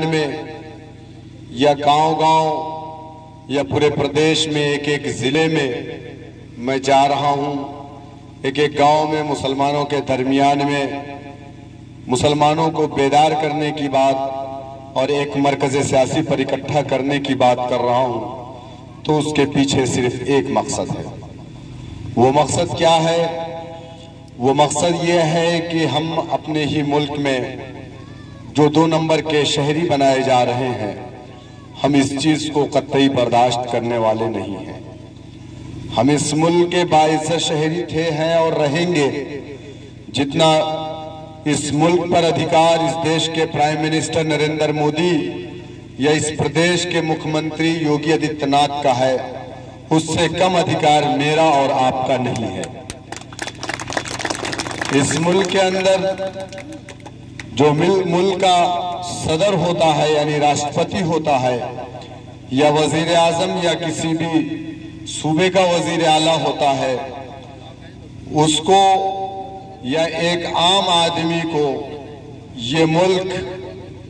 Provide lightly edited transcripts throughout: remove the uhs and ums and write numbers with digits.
में या गांव-गांव या पूरे प्रदेश में एक एक जिले में मैं जा रहा हूं। एक एक गांव में मुसलमानों के दरमियान में मुसलमानों को बेदार करने की बात और एक मरकज़ सियासी पर इकट्ठा करने की बात कर रहा हूं, तो उसके पीछे सिर्फ एक मकसद है। वो मकसद क्या है? वो मकसद ये है कि हम अपने ही मुल्क में जो 2 नंबर के शहरी बनाए जा रहे हैं, हम इस चीज को कतई बर्दाश्त करने वाले नहीं हैं। हम इस मुल्क के बाइज़्ज़त शहरी थे, हैं और रहेंगे। जितना इस मुल्क पर अधिकार इस देश के प्राइम मिनिस्टर नरेंद्र मोदी या इस प्रदेश के मुख्यमंत्री योगी आदित्यनाथ का है, उससे कम अधिकार मेरा और आपका नहीं है। इस मुल्क के अंदर जो मुल्क का सदर होता है यानी राष्ट्रपति होता है, या वजीर आजम या किसी भी सूबे का वजीर आला होता है, उसको या एक आम आदमी को ये मुल्क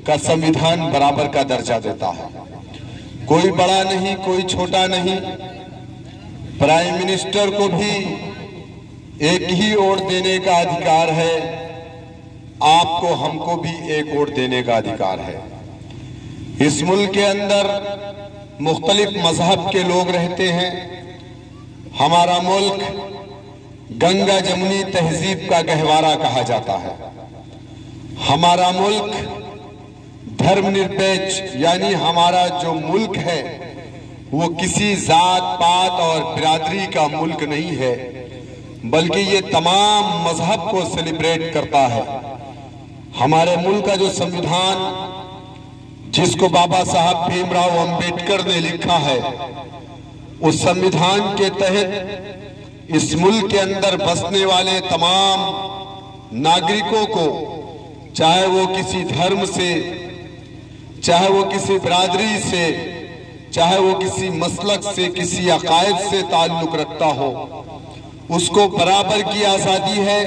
का संविधान बराबर का दर्जा देता है। कोई बड़ा नहीं, कोई छोटा नहीं। प्राइम मिनिस्टर को भी एक ही वोट देने का अधिकार है, आपको हमको भी एक वोट देने का अधिकार है। इस मुल्क के अंदर मुख्तलिफ मजहब के लोग रहते हैं। हमारा मुल्क गंगा जमुनी तहजीब का गहवारा कहा जाता है। हमारा मुल्क धर्मनिरपेक्ष यानी हमारा जो मुल्क है वो किसी जात पात और बिरादरी का मुल्क नहीं है, बल्कि ये तमाम मजहब को सेलिब्रेट करता है। हमारे मुल्क का जो संविधान, जिसको बाबा साहब भीमराव अंबेडकर ने लिखा है, उस संविधान के तहत इस मुल्क के अंदर बसने वाले तमाम नागरिकों को, चाहे वो किसी धर्म से, चाहे वो किसी बिरादरी से, चाहे वो किसी मसलक से, किसी अकायद से ताल्लुक रखता हो, उसको बराबर की आजादी है।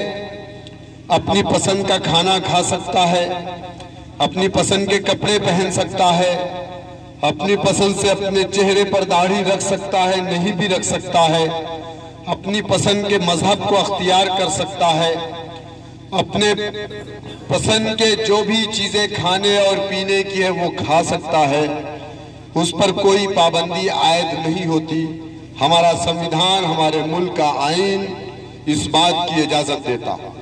अपनी पसंद का खाना खा सकता है, अपनी पसंद के कपड़े पहन सकता है, अपनी पसंद से अपने चेहरे पर दाढ़ी रख सकता है, नहीं भी रख सकता है, अपनी पसंद के मजहब को अख्तियार कर सकता है, अपने पसंद के जो भी चीजें खाने और पीने की है वो खा सकता है। उस पर कोई पाबंदी आयद नहीं होती। हमारा संविधान, हमारे मुल्क का आईन इस बात की इजाजत देता है।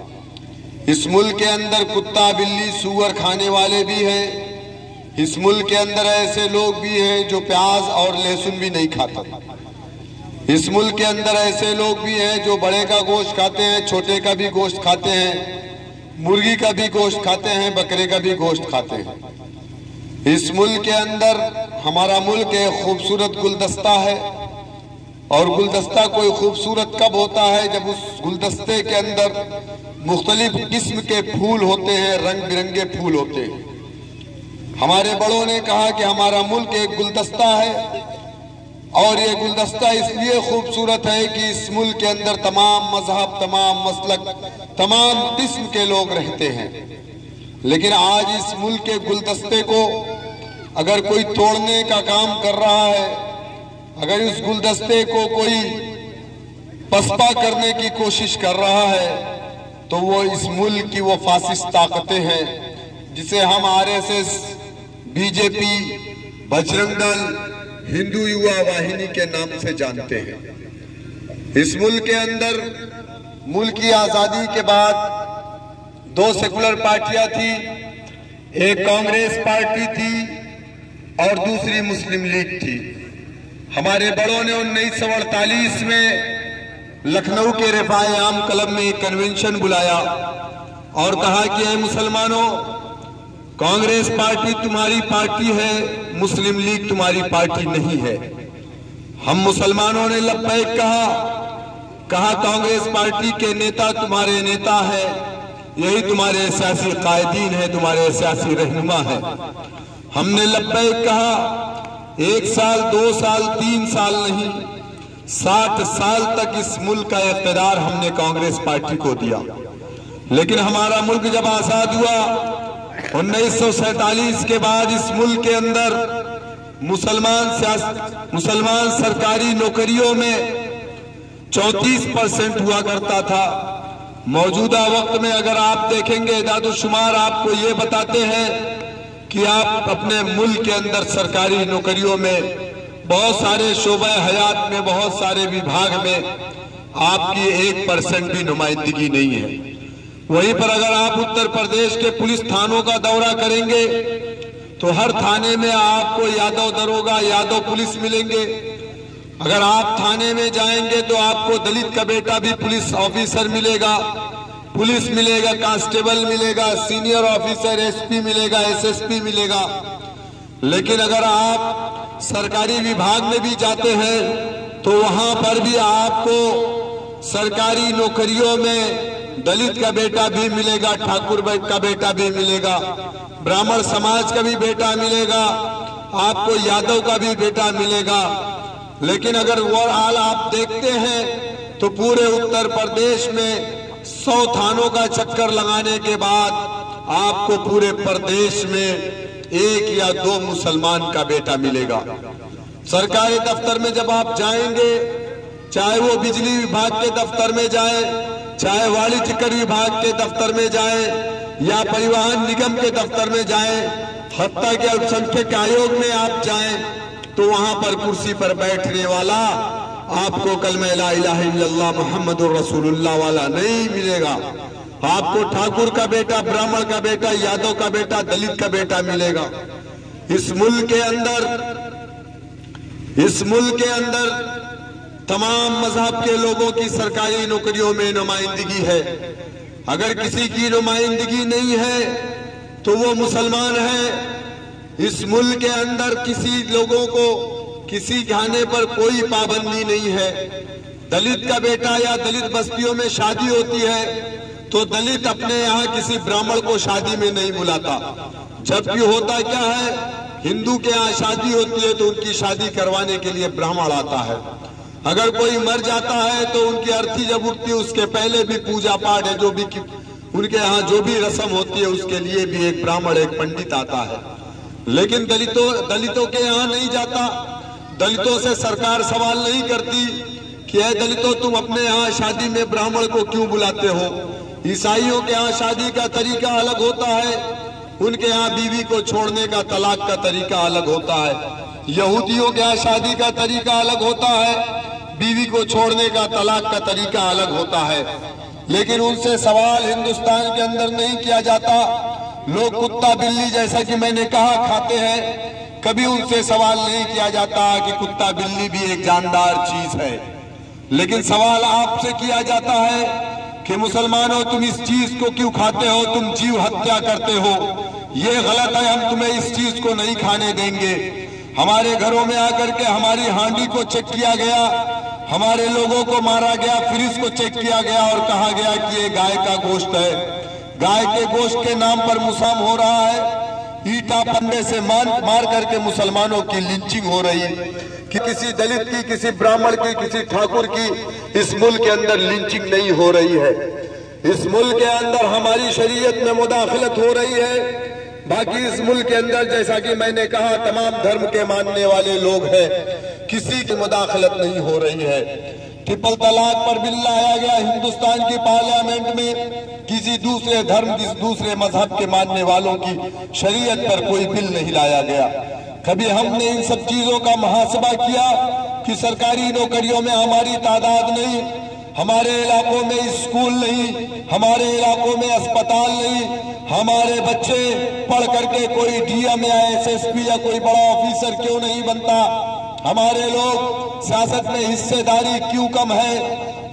इस मुल्क के अंदर कुत्ता बिल्ली सूअर खाने वाले भी हैं। इस मुल्क के अंदर ऐसे लोग भी हैं जो प्याज और लहसुन भी नहीं खाते। इस मुल्क के अंदर ऐसे लोग भी हैं जो बड़े का गोश्त खाते हैं, छोटे का भी गोश्त खाते हैं, मुर्गी का भी गोश्त खाते हैं, बकरे का भी गोश्त खाते हैं। इस मुल्क के अंदर हमारा मुल्क एक खूबसूरत गुलदस्ता है, और गुलदस्ता कोई खूबसूरत कब होता है? जब उस गुलदस्ते के अंदर मुख्तलिफ किस्म के फूल होते हैं, रंग बिरंगे फूल होते हैं। हमारे बड़ों ने कहा कि हमारा मुल्क एक गुलदस्ता है, और ये गुलदस्ता इसलिए खूबसूरत है कि इस मुल्क के अंदर तमाम मजहब, तमाम मसलक, तमाम किस्म के लोग रहते हैं। लेकिन आज इस मुल्क के गुलदस्ते को अगर कोई तोड़ने का काम कर रहा है, अगर इस गुलदस्ते को कोई पसपा करने की कोशिश कर रहा है, तो वो इस मुल्क की वो फासिस्ट ताकतें हैं जिसे हम आरएसएस, बीजेपी, बजरंग दल, हिंदू युवा वाहिनी के नाम से जानते हैं। इस मुल्क के अंदर मुल्क की आजादी के बाद 2 सेकुलर पार्टियां थी। एक कांग्रेस पार्टी थी और दूसरी मुस्लिम लीग थी। हमारे बड़ों ने 1948 में लखनऊ के रिफाए आम क्लब में एक कन्वेंशन बुलाया और कहा कि ऐ मुसलमानों, कांग्रेस पार्टी तुम्हारी पार्टी है, मुस्लिम लीग तुम्हारी पार्टी नहीं है। हम मुसलमानों ने लब्बैक कहा कांग्रेस पार्टी के नेता तुम्हारे नेता है, यही तुम्हारे सियासी कायदीन है, तुम्हारे सियासी रहनुमा है। हमने लब्बैक कहा। 1 साल, 2 साल, 3 साल नहीं, 60 साल तक इस मुल्क का इख्तियार हमने कांग्रेस पार्टी को दिया। लेकिन हमारा मुल्क जब आजाद हुआ 1947 के बाद इस मुल्क के अंदर मुसलमान सरकारी नौकरियों में 34% हुआ करता था। मौजूदा वक्त में अगर आप देखेंगे, इदादुशुमार आपको ये बताते हैं कि आप अपने मुल्क के अंदर सरकारी नौकरियों में बहुत सारे शोबे हयात में, बहुत सारे विभाग में आपकी 1% भी नुमाइंदगी नहीं है। वहीं पर अगर आप उत्तर प्रदेश के पुलिस थानों का दौरा करेंगे तो हर थाने में आपको यादव दरोगा, यादव पुलिस मिलेंगे। अगर आप थाने में जाएंगे तो आपको दलित का बेटा भी पुलिस ऑफिसर मिलेगा, पुलिस मिलेगा, कांस्टेबल मिलेगा, सीनियर ऑफिसर एसपी मिलेगा, एसएसपी मिलेगा। लेकिन अगर आप सरकारी विभाग में भी जाते हैं तो वहां पर भी आपको सरकारी नौकरियों में दलित का बेटा भी मिलेगा, ठाकुर का बेटा भी मिलेगा, ब्राह्मण समाज का भी बेटा मिलेगा, आपको यादव का भी बेटा मिलेगा। लेकिन अगर ओवरऑल आप देखते हैं तो पूरे उत्तर प्रदेश में 100 थानों का चक्कर लगाने के बाद आपको पूरे प्रदेश में 1 या 2 मुसलमान का बेटा मिलेगा। सरकारी दफ्तर में जब आप जाएंगे, चाहे वो बिजली विभाग के दफ्तर में जाए, चाहे वाणिज्य कर विभाग के दफ्तर में जाए या परिवहन निगम के दफ्तर में जाए, हत्ता के अल्पसंख्यक आयोग में आप जाएं तो वहां पर कुर्सी पर बैठने वाला आपको कलमा ला इलाहा इल्लल्लाह मुहम्मदुर रसूलुल्लाह वाला नहीं मिलेगा। आपको ठाकुर का बेटा, ब्राह्मण का बेटा, यादव का बेटा, दलित का बेटा मिलेगा। इस मुल्क के अंदर तमाम मजहब के लोगों की सरकारी नौकरियों में नुमाइंदगी है। अगर किसी की नुमाइंदगी नहीं है तो वो मुसलमान है। इस मुल्क के अंदर किसी लोगों को किसी खाने पर कोई पाबंदी नहीं है। दलित का बेटा या दलित बस्तियों में शादी होती है तो दलित अपने यहाँ किसी ब्राह्मण को शादी में नहीं बुलाता, जबकि होता क्या है, हिंदू के यहाँ शादी होती है तो उनकी शादी करवाने के लिए ब्राह्मण आता है। अगर कोई मर जाता है तो उनकी अर्थी जब उठती है उसके पहले भी पूजा पाठ है, जो भी उनके यहाँ जो भी रस्म होती है उसके लिए भी एक ब्राह्मण, एक पंडित आता है। लेकिन दलितों के यहाँ नहीं जाता। दलितों से सरकार सवाल नहीं करती कि ऐ दलितों, तुम अपने यहाँ शादी में ब्राह्मण को क्यों बुलाते हो। ईसाइयों के यहाँ शादी का तरीका अलग होता है, उनके यहाँ बीवी को छोड़ने का, तलाक का तरीका अलग होता है। यहूदियों के यहाँ शादी का तरीका अलग होता है, बीवी को छोड़ने का, तलाक का तरीका अलग होता है। लेकिन उनसे सवाल हिंदुस्तान के अंदर नहीं किया जाता। लोग कुत्ता बिल्ली, जैसा कि मैंने कहा, खाते हैं। कभी उनसे सवाल नहीं किया जाता कि कुत्ता बिल्ली भी एक जानदार चीज है। लेकिन सवाल आपसे किया जाता है कि मुसलमानों, तुम इस चीज को क्यों खाते हो, तुम जीव हत्या करते हो, ये गलत है, हम तुम्हें इस चीज को नहीं खाने देंगे। हमारे घरों में आकर के हमारी हांडी को चेक किया गया, हमारे लोगों को मारा गया, फिर इसको चेक किया गया और कहा गया कि ये गाय का गोश्त है। गाय के गोश्त के नाम पर मुसाम हो रहा है। ईटा पन्ने से मार करके मुसलमानों की लिंचिंग हो रही है कि किसी दलित की, किसी ब्राह्मण की, किसी ठाकुर की इस मुल्क के अंदर लिंचिंग नहीं हो रही है। इस मुल्क के अंदर हमारी शरीयत में मुदाखलत हो रही है। बाकी इस मुल्क के अंदर, जैसा कि मैंने कहा, तमाम धर्म के मानने वाले लोग हैं, किसी की मुदाखलत नहीं हो रही है। ट्रिपल तलाक पर बिल लाया गया हिंदुस्तान की पार्लियामेंट में, किसी दूसरे धर्म, किसी दूसरे मजहब के मानने वालों की शरीयत पर कोई बिल नहीं लाया गया। कभी हमने इन सब चीजों का मुहासबा किया कि सरकारी नौकरियों में हमारी तादाद नहीं, हमारे इलाकों में स्कूल नहीं, हमारे इलाकों में अस्पताल नहीं, हमारे बच्चे पढ़ करके कोई डीएम या एसएसपी या कोई बड़ा ऑफिसर क्यों नहीं बनता, हमारे लोग सियासत में हिस्सेदारी क्यों कम है,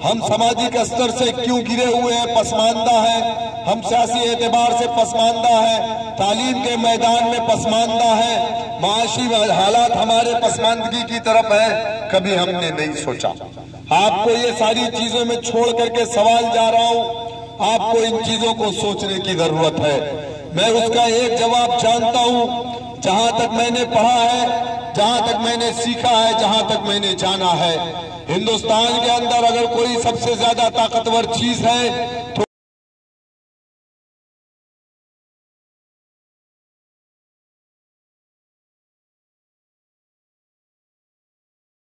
हम सामाजिक स्तर से क्यों गिरे हुए हैं, पसमानदा है, हम सियासी एतबार से पसमानदा है, तालीम के मैदान में पसमानदा है, माशी हालात हमारे पसमानदगी की तरफ है। कभी हमने नहीं सोचा। आपको ये सारी चीजों में छोड़ करके सवाल जा रहा हूं, आपको इन चीजों को सोचने की जरूरत है। मैं उसका एक जवाब जानता हूं। जहां तक मैंने पढ़ा है, जहां तक मैंने सीखा है, जहां तक मैंने जाना है, हिंदुस्तान के अंदर अगर कोई सबसे ज्यादा ताकतवर चीज है तो